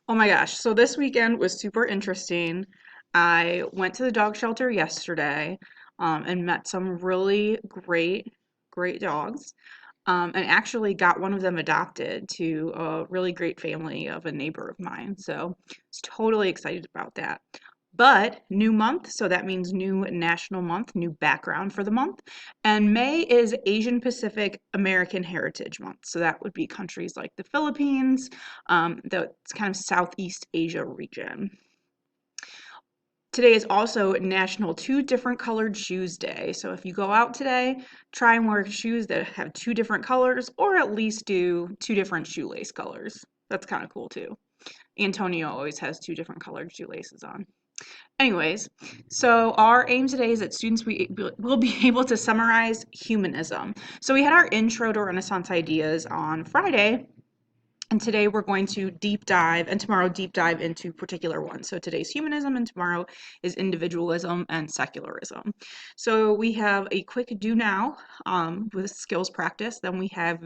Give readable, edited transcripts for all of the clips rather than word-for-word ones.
Oh my gosh. So this weekend was super interesting. I went to the dog shelter yesterday, and met some really great dogs, and actually got one of them adopted to a really great family of a neighbor of mine. So I was totally excited about that. But new month, so that means new national month, new background for the month. And May is Asian Pacific American Heritage Month. So that would be countries like the Philippines, that's kind of Southeast Asia region. Today is also National Two Different Colored Shoes Day. So if you go out today, try and wear shoes that have two different colors, or at least do two different shoelace colors. That's kind of cool too. Antonio always has two different colored shoelaces on. Anyways, so our aim today is that students will be able to summarize humanism. So we had our intro to Renaissance ideas on Friday, and today we're going to deep dive, and tomorrow deep dive into particular ones. So today's humanism, and tomorrow is individualism and secularism. So we have a quick do now with skills practice. Then we have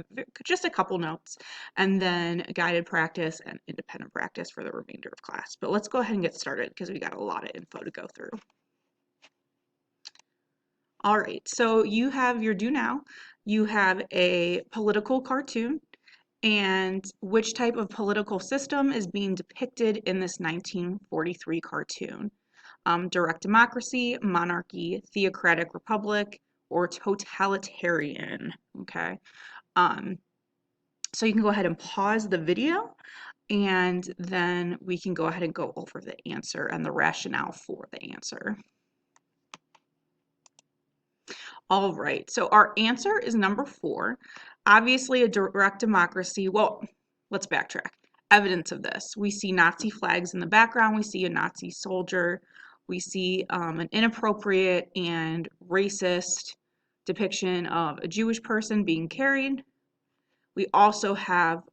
just a couple notes, and then guided practice and independent practice for the remainder of class. But let's go ahead and get started because we got a lot of info to go through. All right, so you have your do now. You have a political cartoon and which type of political system is being depicted in this 1943 cartoon. Direct democracy, monarchy, theocratic republic, or totalitarian, okay? Um, so you can go ahead and pause the video and then we can go ahead and go over the answer and the rationale for the answer. All right, so our answer is number 4. Obviously, a direct democracy. Well, let's backtrack. Evidence of this. We see Nazi flags in the background. We see a Nazi soldier. We see an inappropriate and racist depiction of a Jewish person being carried. We also have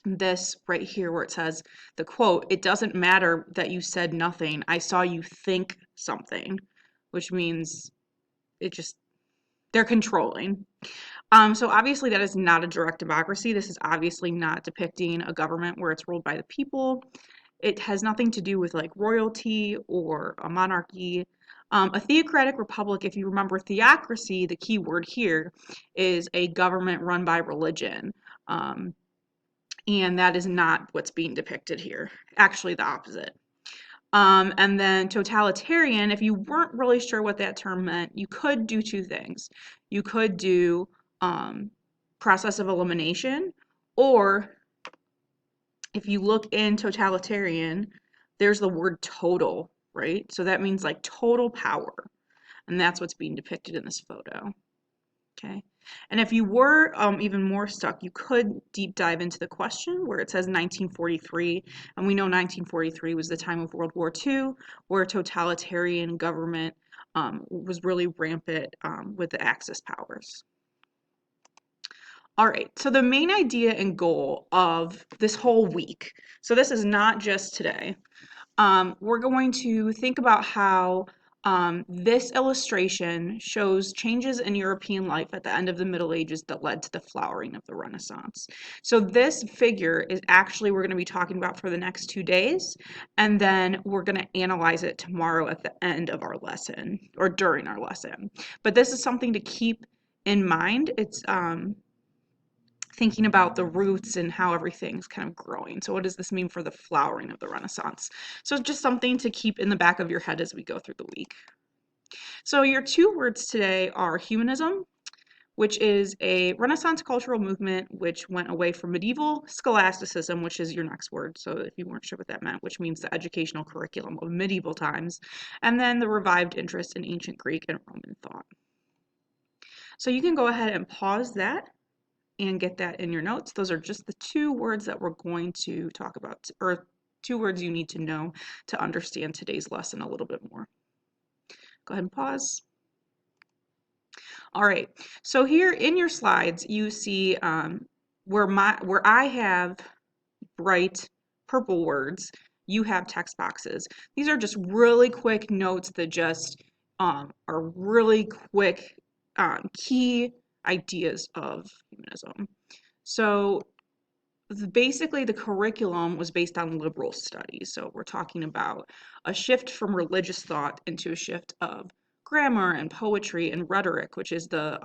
this right here where it says the quote, "It doesn't matter that you said nothing. I saw you think something," which means it just they're controlling. So obviously that is not a direct democracy. This is obviously not depicting a government where it's ruled by the people. It has nothing to do with like royalty or a monarchy. A theocratic republic, if you remember theocracy, the key word here is a government run by religion. And that is not what's being depicted here. Actually, the opposite. And then totalitarian, if you weren't really sure what that term meant, you could do two things. You could do process of elimination, or if you look in totalitarian, there's the word total, right? So that means like total power. And that's what's being depicted in this photo. Okay. And if you were even more stuck, you could deep dive into the question where it says 1943, and we know 1943 was the time of World War II, where totalitarian government was really rampant with the Axis powers. All right, so the main idea and goal of this whole week, so this is not just today, we're going to think about how this illustration shows changes in European life at the end of the Middle Ages that led to the flowering of the Renaissance. So this figure is actually we're going to be talking about for the next 2 days, and then we're going to analyze it tomorrow at the end of our lesson or during our lesson. But this is something to keep in mind. It's thinking about the roots and how everything's kind of growing. So what does this mean for the flowering of the Renaissance? So it's just something to keep in the back of your head as we go through the week. So your 2 words today are humanism, which is a Renaissance cultural movement which went away from medieval scholasticism, which is your next word. So if you weren't sure what that meant, which means the educational curriculum of medieval times, and then the revived interest in ancient Greek and Roman thought. So you can go ahead and pause that and get that in your notes. Those are just the 2 words that we're going to talk about, or 2 words you need to know to understand today's lesson a little bit more. Go ahead and pause. All right, so here in your slides, you see where I have bright purple words, you have text boxes. These are just really quick notes that just are really quick key ideas of humanism. So basically the curriculum was based on liberal studies. So we're talking about a shift from religious thought into a shift of grammar and poetry and rhetoric, which is the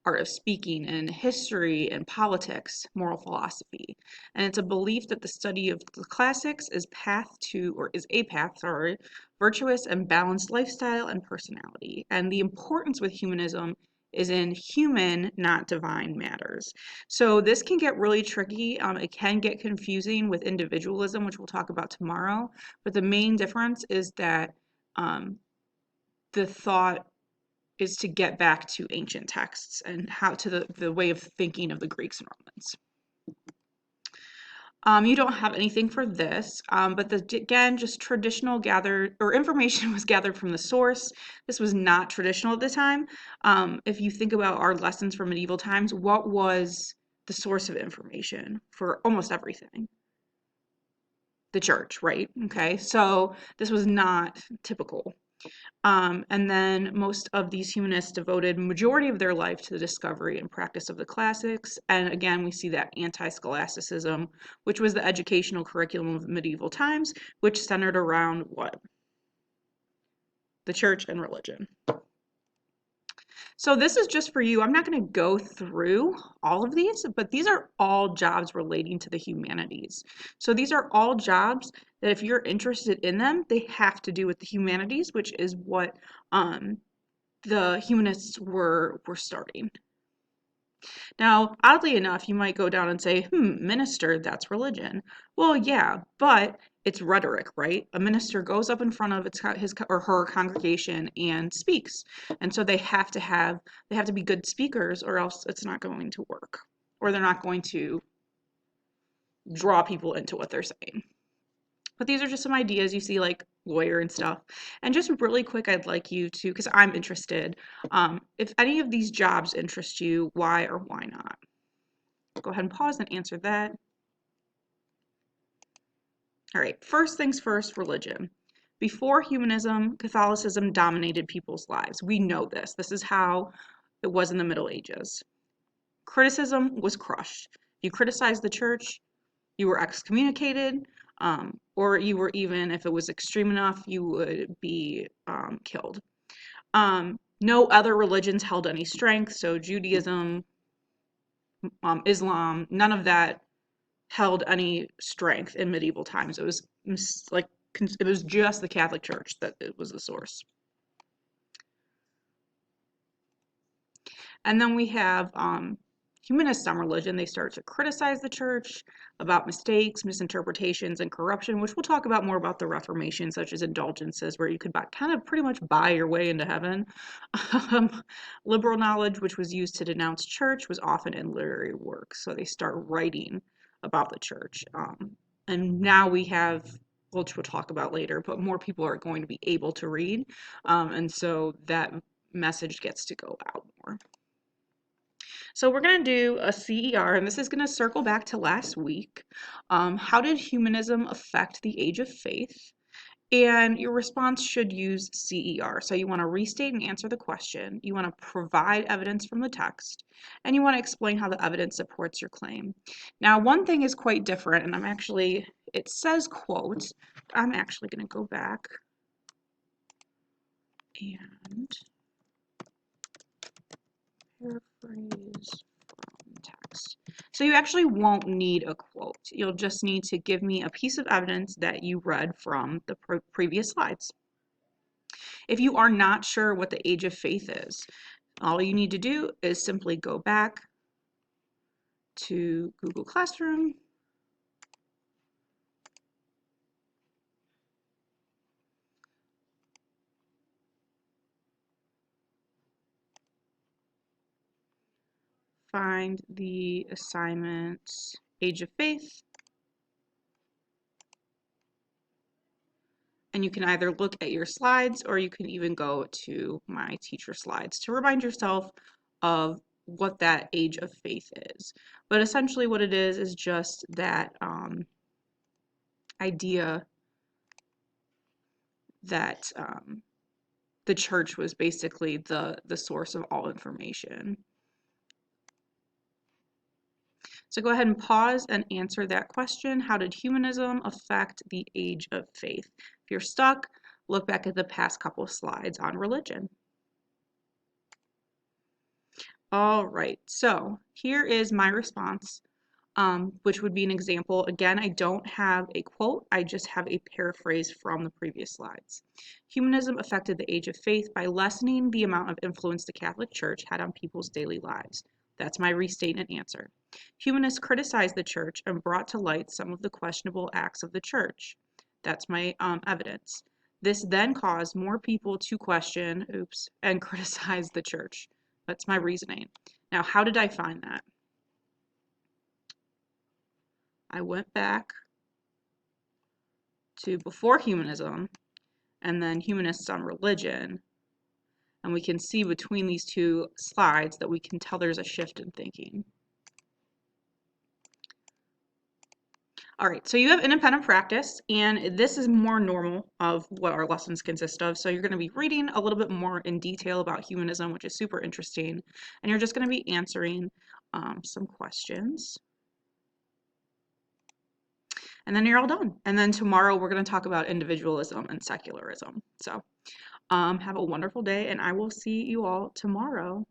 art of speaking, and history and politics, moral philosophy. And it's a belief that the study of the classics is a path, sorry, virtuous and balanced lifestyle and personality. And the importance with humanism is in human, not divine matters. So this can get really tricky. It can get confusing with individualism, which we'll talk about tomorrow. But the main difference is that the thought is to get back to ancient texts and how to the way of thinking of the Greeks and Romans. You don't have anything for this, but again, just traditional gathered or information was gathered from the source. This was not traditional at the time. If you think about our lessons from medieval times, what was the source of information for almost everything? The church, right? Okay, so this was not typical. And then most of these humanists devoted majority of their life to the discovery and practice of the classics. And again, we see that anti-scholasticism, which was the educational curriculum of medieval times, which centered around what? The church and religion. So this is just for you. I'm not going to go through all of these, but these are all jobs relating to the humanities. So these are all jobs that if you're interested in them, they have to do with the humanities, which is what the humanists were starting. Now, oddly enough, you might go down and say, minister, that's religion. Well, yeah, but it's rhetoric, right? A minister goes up in front of his or her congregation and speaks. And so they have to be good speakers or else it's not going to work. Or they're not going to draw people into what they're saying. But these are just some ideas you see, like lawyer and stuff. And just really quick, I'd like you to, because I'm interested, if any of these jobs interest you, why or why not? Go ahead and pause and answer that. All right, first things first, religion. Before humanism, Catholicism dominated people's lives. We know this. This is how it was in the Middle Ages. Criticism was crushed. If you criticized the church, you were excommunicated, or you were even, if it was extreme enough, you would be killed. No other religions held any strength, so Judaism, Islam, none of that held any strength in medieval times. It was like it was just the Catholic Church that it was the source. And then we have humanists on religion. They start to criticize the church about mistakes, misinterpretations, and corruption, which we'll talk about more about the Reformation, such as indulgences, where you could kind of pretty much buy your way into heaven. Liberal knowledge, which was used to denounce church, was often in literary works. So they start writing about the church. And now we have, which we'll talk about later, but more people are going to be able to read. And so that message gets to go out more. So we're going to do a CER, and this is going to circle back to last week. How did humanism affect the age of faith? And your response should use CER. So you want to restate and answer the question. You want to provide evidence from the text. And you want to explain how the evidence supports your claim. Now, one thing is quite different, and it says quote. I'm actually going to go back and paraphrase from text. So you actually won't need a quote. You'll just need to give me a piece of evidence that you read from the previous slides. If you are not sure what the age of faith is, all you need to do is simply go back to Google Classroom, find the assignment Age of Faith, and you can either look at your slides or you can even go to my teacher slides to remind yourself of what that age of faith is. But essentially what it is just that idea that the church was basically the source of all information. So go ahead and pause and answer that question. How did humanism affect the age of faith? If you're stuck, look back at the past couple of slides on religion. All right, so here is my response, which would be an example. Again, I don't have a quote, I just have a paraphrase from the previous slides. Humanism affected the age of faith by lessening the amount of influence the Catholic Church had on people's daily lives. That's my restatement answer. Humanists criticized the church and brought to light some of the questionable acts of the church. That's my evidence. This then caused more people to question, and criticize the church. That's my reasoning. Now, how did I find that? I went back to before humanism and then humanists on religion, and we can see between these two slides that we can tell there's a shift in thinking. All right, so you have independent practice, and this is more normal of what our lessons consist of. So you're going to be reading a little bit more in detail about humanism, which is super interesting, and you're just going to be answering some questions. And then you're all done. And then tomorrow we're going to talk about individualism and secularism. So have a wonderful day, and I will see you all tomorrow.